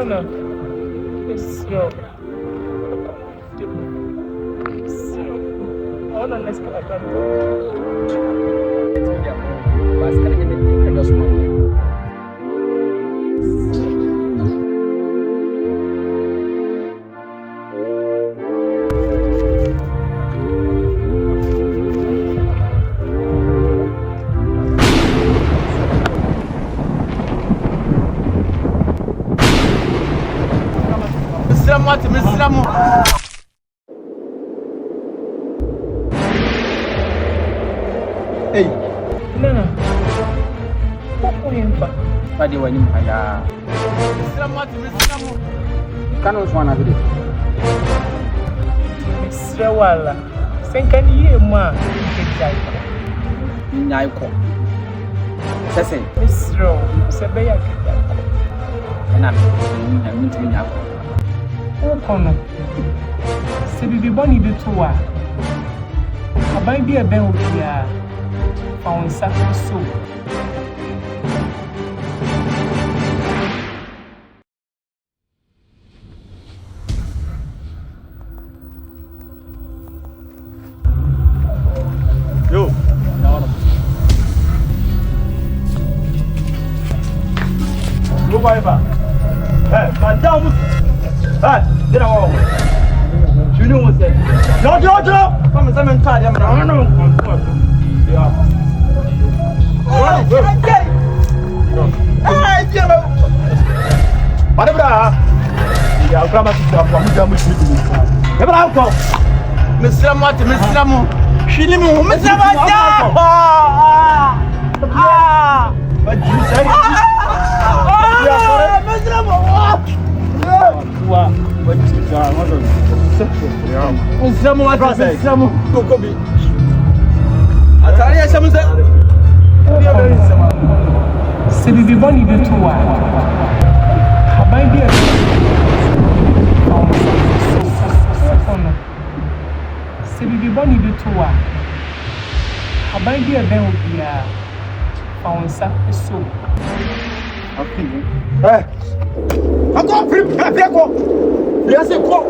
Nana, it's your. I want to let's go. Mislamu. Hey. Nana. Koko yempa. Padi wanyum haya. Mislamu. Kanu swana bide. Misrawala. Senkani ye ma kejai. Nyai ko. Sese. Misraw. Sebeya kejai. Na minti nyako. Okono. Se bibi boni bi to wa. Aban bi e ben obia. Fa wonsa so. Yo. Go bye bye. Madame. Get out. You know what's that? No. Come on, someone try them. I don't know. Yeah. Madame. Yeah, grab my sister. I'm going to sleep. Never out. Mr. Martin, Mr. Mo. She didn't move. Mr. Martin. But you say Mr. Mo. Se bibi boni bi to wa. Aban bi e Okono. Se bibi boni bi to wa. Aban bi e ben obia. Fa wonsa so. Hey. Encore plus, fais quoi? Viens, c'est quoi?